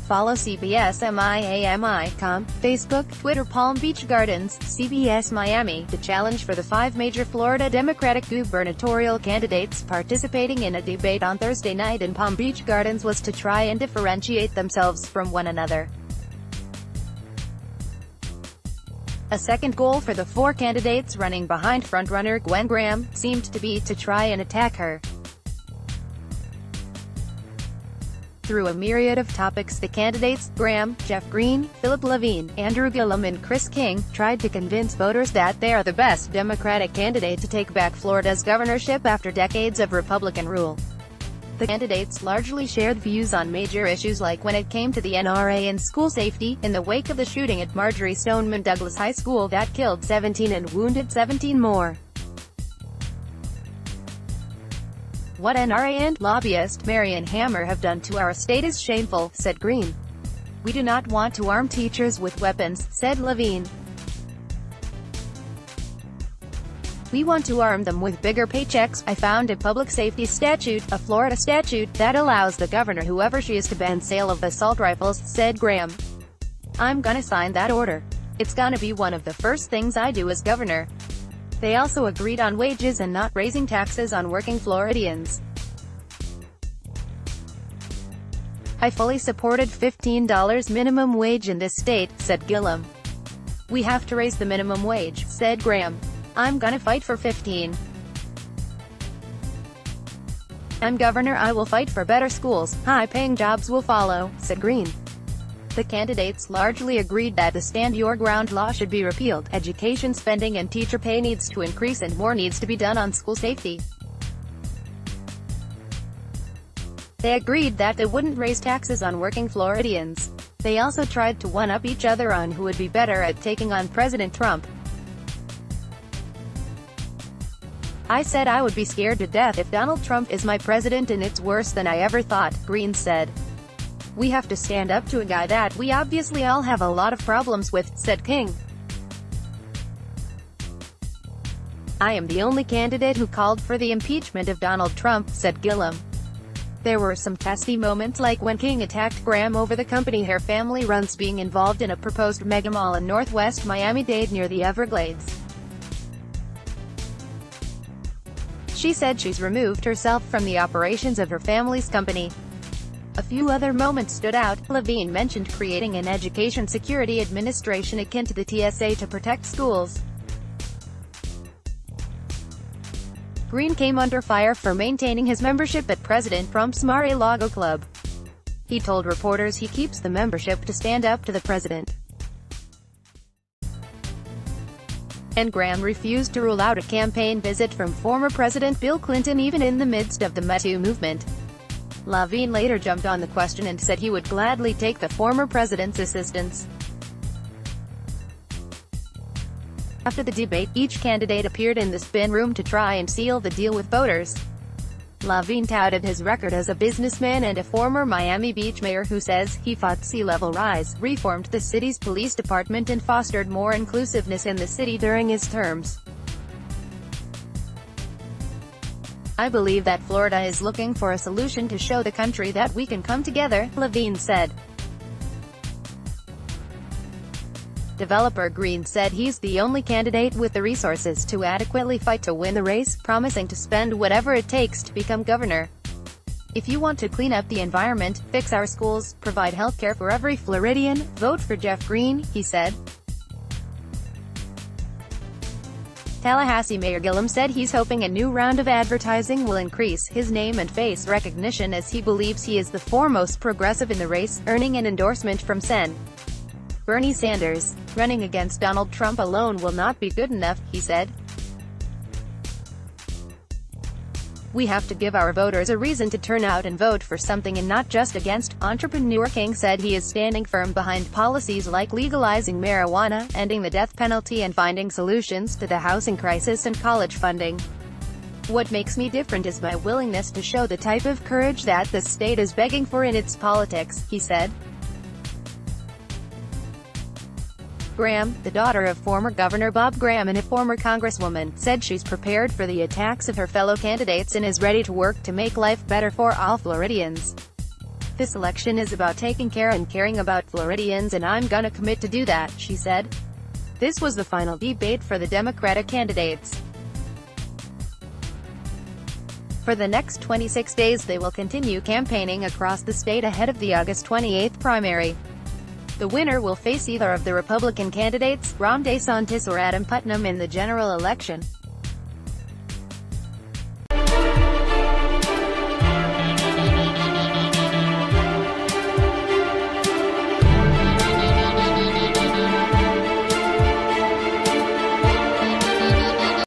Follow CBS Miami.com, Facebook, Twitter. Palm Beach Gardens, CBS Miami. The challenge for the 5 major Florida Democratic gubernatorial candidates participating in a debate on Thursday night in Palm Beach Gardens was to try and differentiate themselves from one another. A second goal for the 4 candidates running behind frontrunner Gwen Graham seemed to be to try and attack her. Through a myriad of topics, the candidates, Graham, Jeff Green, Philip Levine, Andrew Gillum and Chris King, tried to convince voters that they are the best Democratic candidate to take back Florida's governorship after decades of Republican rule. The candidates largely shared views on major issues like when it came to the NRA and school safety, in the wake of the shooting at Marjory Stoneman Douglas High School that killed 17 and wounded 17 more. "What NRA and lobbyist Marion Hammer have done to our state is shameful," said Green. "We do not want to arm teachers with weapons," said Levine. "We want to arm them with bigger paychecks. I found a public safety statute, a Florida statute, that allows the governor, whoever she is, to ban sale of assault rifles," said Graham. "I'm gonna sign that order. It's gonna be one of the first things I do as governor." They also agreed on wages and not raising taxes on working Floridians. "I fully supported $15 minimum wage in this state," said Gillum. "We have to raise the minimum wage," said Graham. "I'm gonna fight for 15. I'm governor, I will fight for better schools. High-paying jobs will follow," said Green. The candidates largely agreed that the Stand Your Ground law should be repealed, education spending and teacher pay needs to increase, and more needs to be done on school safety. They agreed that they wouldn't raise taxes on working Floridians. They also tried to one-up each other on who would be better at taking on President Trump. "I said I would be scared to death if Donald Trump is my president, and it's worse than I ever thought," Green said. "We have to stand up to a guy that we obviously all have a lot of problems with," said King. "I am the only candidate who called for the impeachment of Donald Trump," said Gillum. There were some testy moments, like when King attacked Graham over the company her family runs being involved in a proposed mega mall in northwest Miami-Dade near the Everglades. She said she's removed herself from the operations of her family's company. A few other moments stood out. Levine mentioned creating an education security administration akin to the TSA to protect schools. Green came under fire for maintaining his membership at President Trump's Mar-a-Lago club. He told reporters he keeps the membership to stand up to the president. And Graham refused to rule out a campaign visit from former President Bill Clinton even in the midst of the Me Too movement. Levine later jumped on the question and said he would gladly take the former president's assistance. After the debate, each candidate appeared in the spin room to try and seal the deal with voters. Levine touted his record as a businessman and a former Miami Beach mayor who says he fought sea level rise, reformed the city's police department and fostered more inclusiveness in the city during his terms. "I believe that Florida is looking for a solution to show the country that we can come together," Levine said. Developer Green said he's the only candidate with the resources to adequately fight to win the race, promising to spend whatever it takes to become governor. "If you want to clean up the environment, fix our schools, provide health care for every Floridian, vote for Jeff Green," he said. Tallahassee Mayor Gillum said he's hoping a new round of advertising will increase his name and face recognition, as he believes he is the foremost progressive in the race, earning an endorsement from Sen. Bernie Sanders. "Running against Donald Trump alone will not be good enough," he said. "We have to give our voters a reason to turn out and vote for something and not just against." Entrepreneur King said he is standing firm behind policies like legalizing marijuana, ending the death penalty and finding solutions to the housing crisis and college funding. "What makes me different is my willingness to show the type of courage that the state is begging for in its politics," he said. Graham, the daughter of former Governor Bob Graham and a former Congresswoman, said she's prepared for the attacks of her fellow candidates and is ready to work to make life better for all Floridians. "This election is about taking care and caring about Floridians, and I'm gonna commit to do that," she said. This was the final debate for the Democratic candidates. For the next 26 days they will continue campaigning across the state ahead of the August 28 primary. The winner will face either of the Republican candidates, Ron DeSantis or Adam Putnam, in the general election.